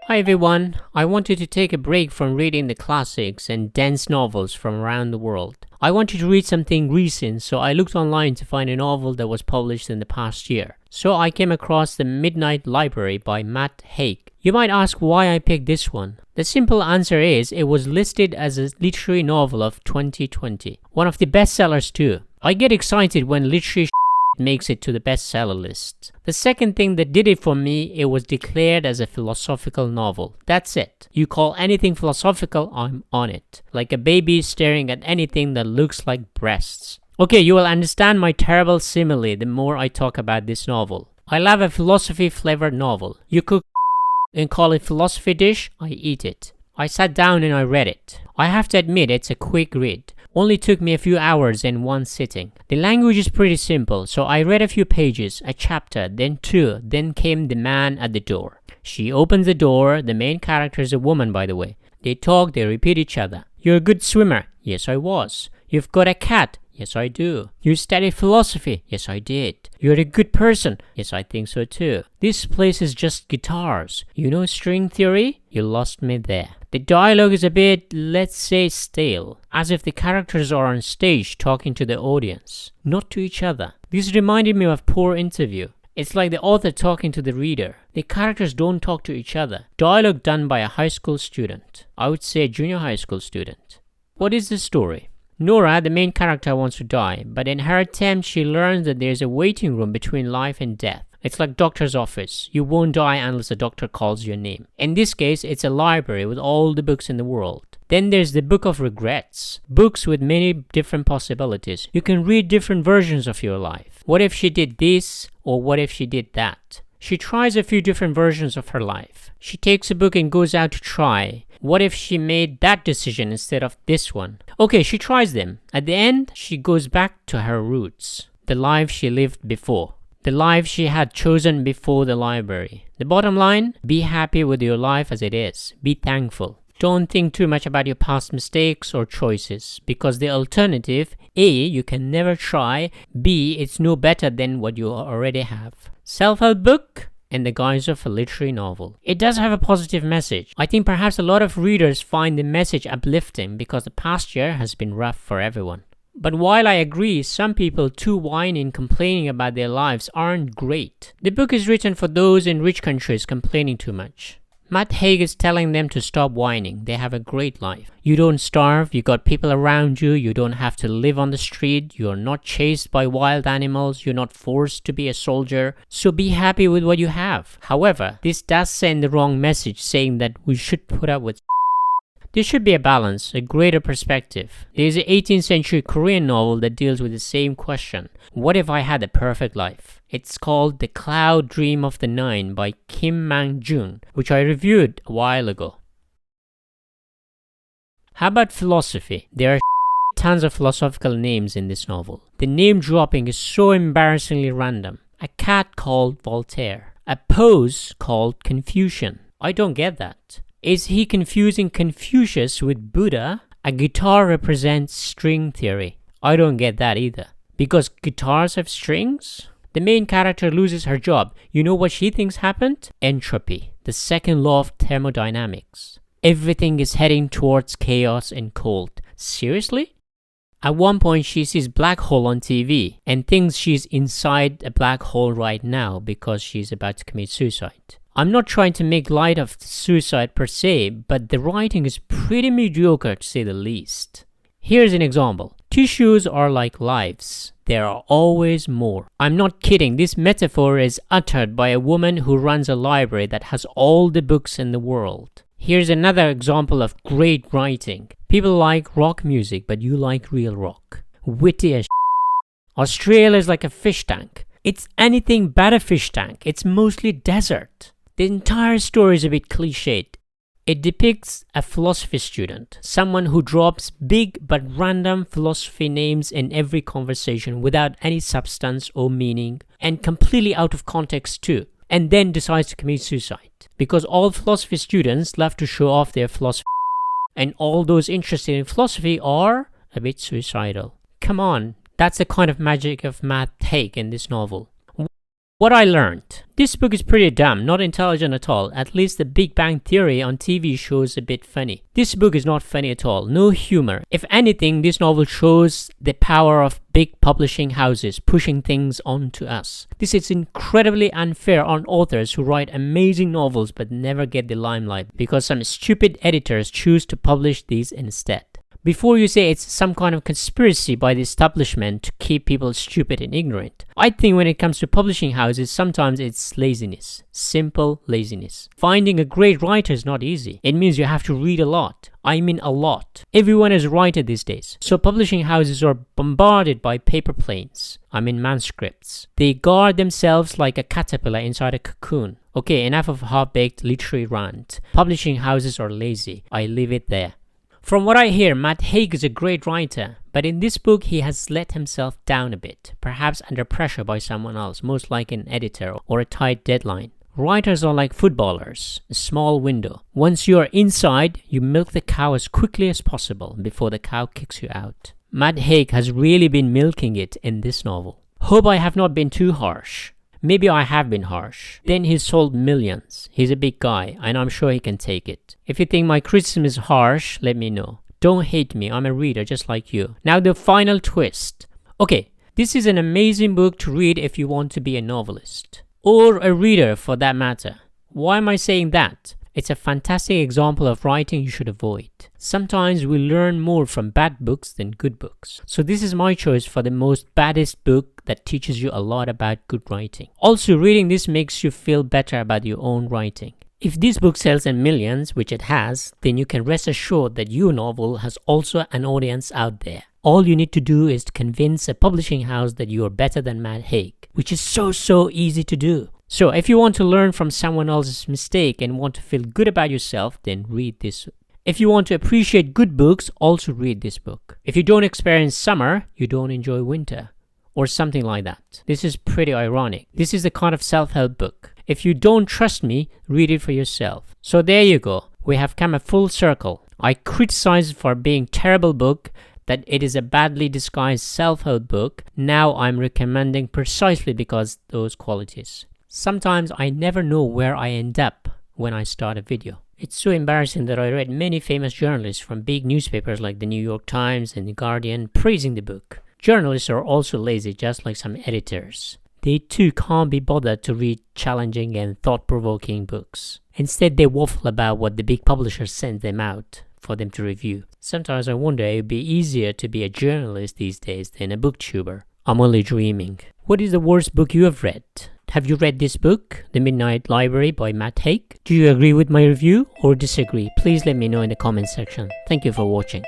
Hi everyone, I wanted to take a break from reading the classics and dense novels from around the world. I wanted to read something recent, so I looked online to find a novel that was published in the past year. So I came across The Midnight Library by Matt Haig. You might ask why I picked this one. The simple answer is it was listed as a literary novel of 2020, one of the bestsellers too. I get excited when literary makes it to the bestseller list. The second thing that did it for me, it was declared as a philosophical novel. That's it. You call anything philosophical, I'm on it. Like a baby staring at anything that looks like breasts. Okay, you will understand my terrible simile the more I talk about this novel. I love a philosophy-flavored novel. You cook and call it philosophy dish, I eat it. I sat down and I read it. I have to admit it's a quick read. Only took me a few hours in one sitting. The language is pretty simple, so I read a few pages, a chapter, then two, then came the man at the door. She opens the door. The main character is a woman, by the way. They talk, they repeat each other. You're a good swimmer. Yes, I was. You've got a cat. Yes, I do. You studied philosophy. Yes, I did. You're a good person. Yes, I think so too. This place is just guitars. You know string theory? You lost me there. The dialogue is a bit, let's say, stale, as if the characters are on stage talking to the audience, not to each other. This reminded me of Poor Interview. It's like the author talking to the reader. The characters don't talk to each other. Dialogue done by a high school student. I would say a junior high school student. What is the story? Nora, the main character, wants to die, but in her attempt she learns that there's a waiting room between life and death. It's like doctor's office. You won't die unless the doctor calls your name. In this case, it's a library with all the books in the world. Then there's the Book of Regrets. Books with many different possibilities. You can read different versions of your life. What if she did this, or what if she did that? She tries a few different versions of her life. She takes a book and goes out to try. What if she made that decision instead of this one? Okay, she tries them. At the end, she goes back to her roots. The life she lived before. The life she had chosen before the library. The bottom line, be happy with your life as it is. Be thankful. Don't think too much about your past mistakes or choices, because the alternative, A, you can never try, B, it's no better than what you already have. Self-help book in the guise of a literary novel. It does have a positive message. I think perhaps a lot of readers find the message uplifting because the past year has been rough for everyone. But while I agree some people too whiny and complaining about their lives aren't great, the book is written for those in rich countries complaining too much. Matt Haig is telling them to stop whining. They have a great life. You don't starve, you got people around you, you don't have to live on the street, you're not chased by wild animals, you're not forced to be a soldier, so be happy with what you have. However, this does send the wrong message saying that we should put up with There should be a balance, a greater perspective. There is an 18th century Korean novel that deals with the same question. What if I had a perfect life? It's called The Cloud Dream of the Nine by Kim Mang-jun, which I reviewed a while ago. How about philosophy? There are tons of philosophical names in this novel. The name dropping is so embarrassingly random. A cat called Voltaire. A pose called Confucian. I don't get that. Is he confusing Confucius with Buddha? A guitar represents string theory. I don't get that either. Because guitars have strings? The main character loses her job. You know what she thinks happened? Entropy, the second law of thermodynamics. Everything is heading towards chaos and cold. Seriously? At one point she sees black hole on TV and thinks she's inside a black hole right now because she's about to commit suicide. I'm not trying to make light of suicide per se, but the writing is pretty mediocre to say the least. Here's an example. Tissues are like lives. There are always more. I'm not kidding. This metaphor is uttered by a woman who runs a library that has all the books in the world. Here's another example of great writing. People like rock music, but you like real rock. Witty as Australia is like a fish tank. It's anything but a fish tank. It's mostly desert. The entire story is a bit cliched. It depicts a philosophy student, someone who drops big but random philosophy names in every conversation without any substance or meaning, and completely out of context too, and then decides to commit suicide. Because all philosophy students love to show off their philosophy, and all those interested in philosophy are a bit suicidal. Come on, that's the kind of magic of Matt Haigs in this novel. What I learned. This book is pretty dumb, not intelligent at all. At least the Big Bang Theory on TV shows a bit funny. This book is not funny at all, no humor. If anything, this novel shows the power of big publishing houses pushing things onto us. This is incredibly unfair on authors who write amazing novels but never get the limelight because some stupid editors choose to publish these instead. Before you say it's some kind of conspiracy by the establishment to keep people stupid and ignorant, I think when it comes to publishing houses, sometimes it's laziness. Simple laziness. Finding a great writer is not easy. It means you have to read a lot. I mean a lot. Everyone is a writer these days. So publishing houses are bombarded by paper planes. I mean manuscripts. They guard themselves like a caterpillar inside a cocoon. Okay, enough of half-baked literary rant. Publishing houses are lazy. I leave it there. From what I hear, Matt Haigs is a great writer, but in this book he has let himself down a bit, perhaps under pressure by someone else, most like an editor or a tight deadline. Writers are like footballers, a small window. Once you are inside, you milk the cow as quickly as possible before the cow kicks you out. Matt Haigs has really been milking it in this novel. Hope I have not been too harsh. Maybe I have been harsh. Then he's sold millions. He's a big guy, and I'm sure he can take it. If you think my criticism is harsh, let me know. Don't hate me, I'm a reader just like you. Now the final twist. Okay, this is an amazing book to read if you want to be a novelist. Or a reader for that matter. Why am I saying that? It's a fantastic example of writing you should avoid. Sometimes we learn more from bad books than good books. So this is my choice for the most baddest book that teaches you a lot about good writing. Also, reading this makes you feel better about your own writing. If this book sells in millions, which it has, then you can rest assured that your novel has also an audience out there. All you need to do is to convince a publishing house that you are better than Matt Haigs, which is so easy to do. So if you want to learn from someone else's mistake and want to feel good about yourself, then read this. If you want to appreciate good books, also read this book. If you don't experience summer, you don't enjoy winter. Or something like that. This is pretty ironic. This is the kind of self-help book. If you don't trust me, read it for yourself. So there you go. We have come a full circle. I criticized it for being a terrible book, that it is a badly disguised self-help book. Now I'm recommending precisely because those qualities. Sometimes I never know where I end up when I start a video. It's so embarrassing that I read many famous journalists from big newspapers like the New York Times and the Guardian praising the book. Journalists are also lazy, just like some editors. They too can't be bothered to read challenging and thought-provoking books. Instead, they waffle about what the big publishers send them out for them to review. Sometimes I wonder it would be easier to be a journalist these days than a booktuber. I'm only dreaming. What is the worst book you have read? Have you read this book, The Midnight Library by Matt Haigs? Do you agree with my review or disagree? Please let me know in the comment section. Thank you for watching.